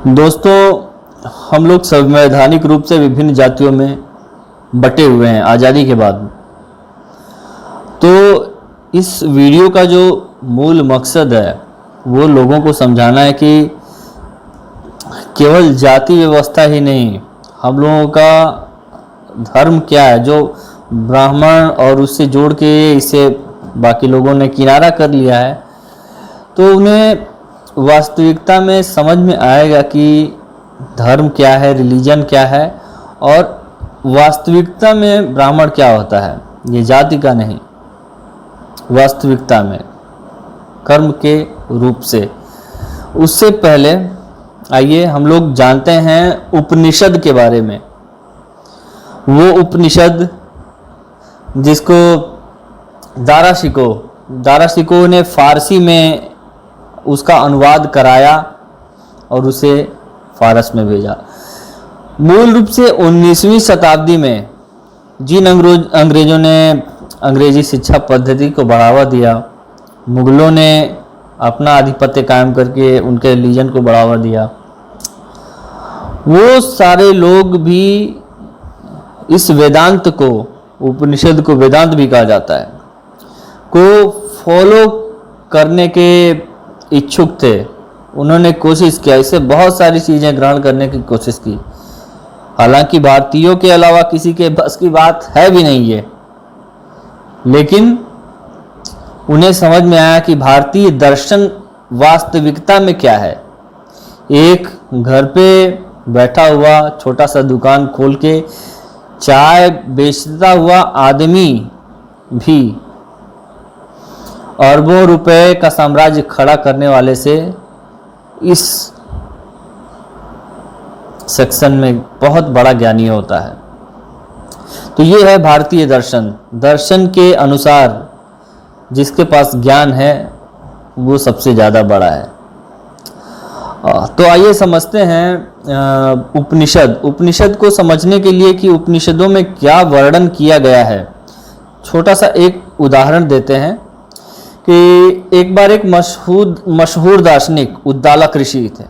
दोस्तों, हम लोग संवैधानिक रूप से विभिन्न जातियों में बटे हुए हैं आज़ादी के बाद। तो इस वीडियो का जो मूल मकसद है वो लोगों को समझाना है कि केवल जाति व्यवस्था ही नहीं, हम लोगों का धर्म क्या है, जो ब्राह्मण और उससे जोड़ के इसे बाकी लोगों ने किनारा कर लिया है। तो उन्हें वास्तविकता में समझ में आएगा कि धर्म क्या है, रिलीजन क्या है और वास्तविकता में ब्राह्मण क्या होता है। ये जाति का नहीं, वास्तविकता में कर्म के रूप से। उससे पहले आइए हम लोग जानते हैं उपनिषद के बारे में। वो उपनिषद जिसको दाराशिको ने फारसी में उसका अनुवाद कराया और उसे फारस में भेजा। मूल रूप से 19वीं शताब्दी में जिन अंग्रेजों ने अंग्रेजी शिक्षा पद्धति को बढ़ावा दिया, मुगलों ने अपना आधिपत्य कायम करके उनके रिलीजन को बढ़ावा दिया, वो सारे लोग भी इस वेदांत को, उपनिषद को वेदांत भी कहा जाता है, को फॉलो करने के इच्छुक थे। उन्होंने कोशिश किया, इससे बहुत सारी चीज़ें ग्रहण करने की कोशिश की। हालांकि भारतीयों के अलावा किसी के बस की बात है भी नहीं ये, लेकिन उन्हें समझ में आया कि भारतीय दर्शन वास्तविकता में क्या है। एक घर पे बैठा हुआ छोटा सा दुकान खोल के चाय बेचता हुआ आदमी भी अरबों रुपए का साम्राज्य खड़ा करने वाले से इस सेक्शन में बहुत बड़ा ज्ञानी होता है। तो ये है भारतीय दर्शन। दर्शन के अनुसार जिसके पास ज्ञान है वो सबसे ज़्यादा बड़ा है। तो आइए समझते हैं उपनिषद को समझने के लिए कि उपनिषदों में क्या वर्णन किया गया है। छोटा सा एक उदाहरण देते हैं कि एक बार एक मशहूर दार्शनिक उद्दालक ऋषि थे,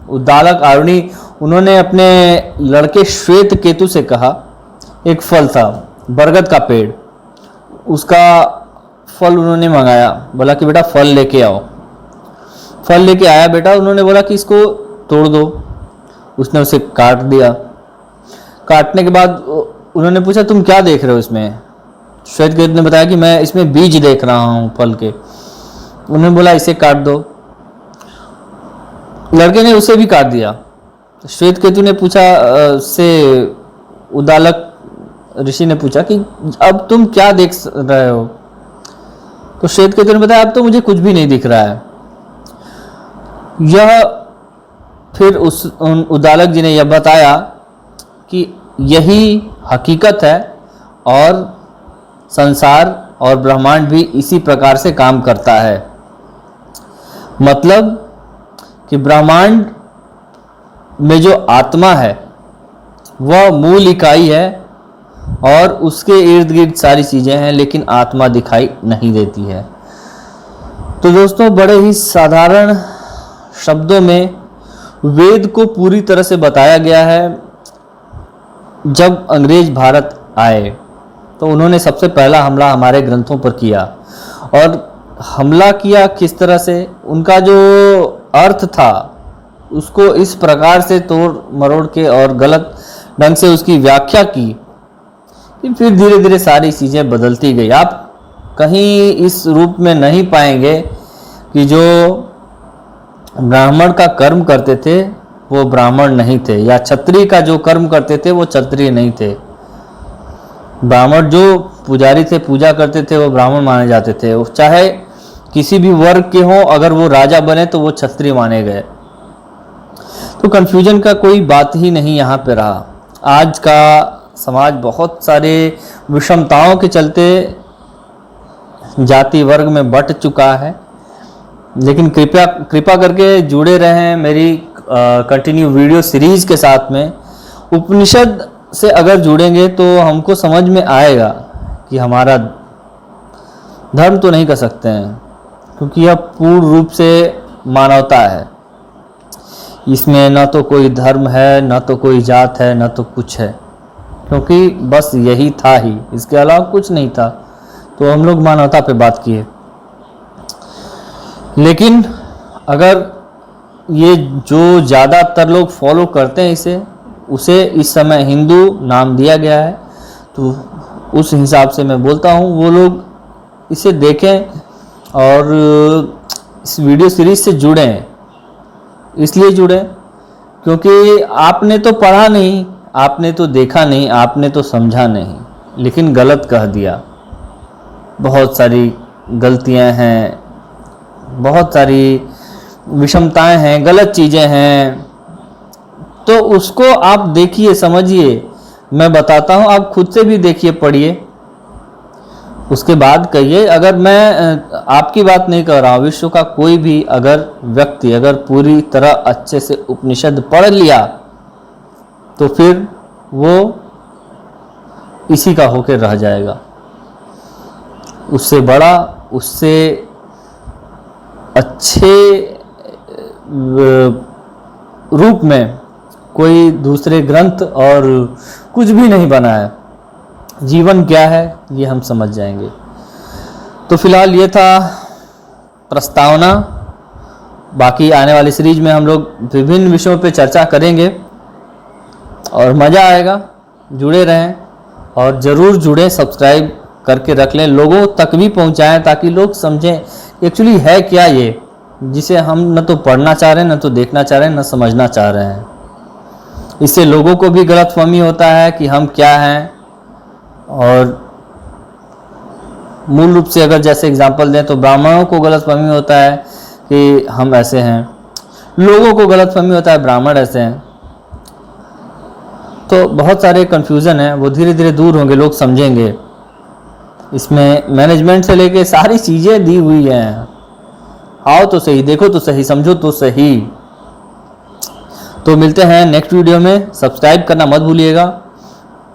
उद्दालक आरुणि। उन्होंने अपने लड़के श्वेत केतु से कहा, एक फल था बरगद का पेड़, उसका फल उन्होंने मंगाया। बोला कि बेटा फल लेके आओ। फल लेके आया बेटा, उन्होंने बोला कि इसको तोड़ दो। उसने उसे काट दिया। काटने के बाद उन्होंने पूछा तुम क्या देख रहे हो इसमें? श्वेत केतु ने बताया कि मैं इसमें बीज देख रहा हूँ फल के। उन्होंने बोला इसे काट दो। लड़के ने उसे भी काट दिया। श्वेत केतु ने पूछा से उद्दालक ऋषि ने पूछा कि अब तुम क्या देख रहे हो? तो श्वेत केतु ने बताया अब तो मुझे कुछ भी नहीं दिख रहा है। यह फिर उन उद्दालक जी ने यह बताया कि यही हकीकत है और संसार और ब्रह्मांड भी इसी प्रकार से काम करता है। मतलब कि ब्रह्मांड में जो आत्मा है वह मूल इकाई है और उसके इर्द गिर्द सारी चीज़ें हैं, लेकिन आत्मा दिखाई नहीं देती है। तो दोस्तों, बड़े ही साधारण शब्दों में वेद को पूरी तरह से बताया गया है। जब अंग्रेज भारत आए तो उन्होंने सबसे पहला हमला हमारे ग्रंथों पर किया। और हमला किया किस तरह से, उनका जो अर्थ था उसको इस प्रकार से तोड़ मरोड़ के और गलत ढंग से उसकी व्याख्या की कि फिर धीरे धीरे सारी चीज़ें बदलती गई। आप कहीं इस रूप में नहीं पाएंगे कि जो ब्राह्मण का कर्म करते थे वो ब्राह्मण नहीं थे, या क्षत्रिय का जो कर्म करते थे वो क्षत्रिय नहीं थे। ब्राह्मण जो पुजारी थे, पूजा करते थे, वो ब्राह्मण माने जाते थे। चाहे किसी भी वर्ग के हों, अगर वो राजा बने तो वो क्षत्रिय माने गए। तो कन्फ्यूजन का कोई बात ही नहीं यहाँ पे रहा। आज का समाज बहुत सारे विषमताओं के चलते जाति वर्ग में बंट चुका है। लेकिन कृपा करके जुड़े रहें मेरी कंटिन्यू वीडियो सीरीज के साथ में। उपनिषद से अगर जुड़ेंगे तो हमको समझ में आएगा कि हमारा धर्म तो नहीं कर सकते हैं, क्योंकि यह पूर्ण रूप से मानवता है। इसमें ना तो कोई धर्म है, ना तो कोई जात है, ना तो कुछ है, क्योंकि बस यही था ही, इसके अलावा कुछ नहीं था। तो हम लोग मानवता पे बात किए। लेकिन अगर ये जो ज़्यादातर लोग फॉलो करते हैं इसे, उसे इस समय हिंदू नाम दिया गया है, तो उस हिसाब से मैं बोलता हूँ वो लोग इसे देखें और इस वीडियो सीरीज से जुड़ें। इसलिए जुड़ें क्योंकि आपने तो पढ़ा नहीं, आपने तो देखा नहीं, आपने तो समझा नहीं, लेकिन गलत कह दिया। बहुत सारी गलतियां हैं, बहुत सारी विषमताएं हैं, गलत चीज़ें हैं, तो उसको आप देखिए, समझिए। मैं बताता हूँ, आप खुद से भी देखिए, पढ़िए, उसके बाद कहिए। अगर मैं आपकी बात नहीं कर रहा हूँ, विश्व का कोई भी अगर व्यक्ति अगर पूरी तरह अच्छे से उपनिषद पढ़ लिया तो फिर वो इसी का होकर रह जाएगा। उससे बड़ा, उससे अच्छे रूप में कोई दूसरे ग्रंथ और कुछ भी नहीं बना है। जीवन क्या है ये हम समझ जाएंगे। तो फिलहाल ये था प्रस्तावना। बाकी आने वाली सीरीज में हम लोग विभिन्न विषयों पे चर्चा करेंगे और मज़ा आएगा। जुड़े रहें और ज़रूर जुड़ें, सब्सक्राइब करके रख लें, लोगों तक भी पहुंचाएं ताकि लोग समझें एक्चुअली है क्या ये, जिसे हम न तो पढ़ना चाह रहे हैं, न तो देखना चाह रहे हैं, न समझना चाह रहे हैं। इससे लोगों को भी गलतफहमी होता है कि हम क्या हैं। और मूल रूप से अगर जैसे एग्जांपल दें तो ब्राह्मणों को गलतफहमी होता है कि हम ऐसे हैं, लोगों को गलतफहमी होता है ब्राह्मण ऐसे हैं। तो बहुत सारे कन्फ्यूज़न हैं, वो धीरे धीरे दूर होंगे, लोग समझेंगे। इसमें मैनेजमेंट से लेके सारी चीज़ें दी हुई हैं। आओ तो सही, देखो तो सही, समझो तो सही। तो मिलते हैं नेक्स्ट वीडियो में। सब्सक्राइब करना मत भूलिएगा।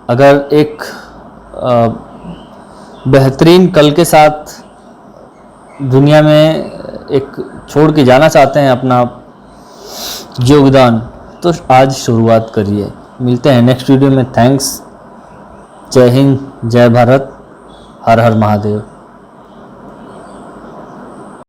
अगर एक बेहतरीन कल के साथ दुनिया में एक छोड़ के जाना चाहते हैं अपना योगदान, तो आज शुरुआत करिए। मिलते हैं नेक्स्ट वीडियो में। थैंक्स। जय हिंद, जय भारत, हर हर महादेव।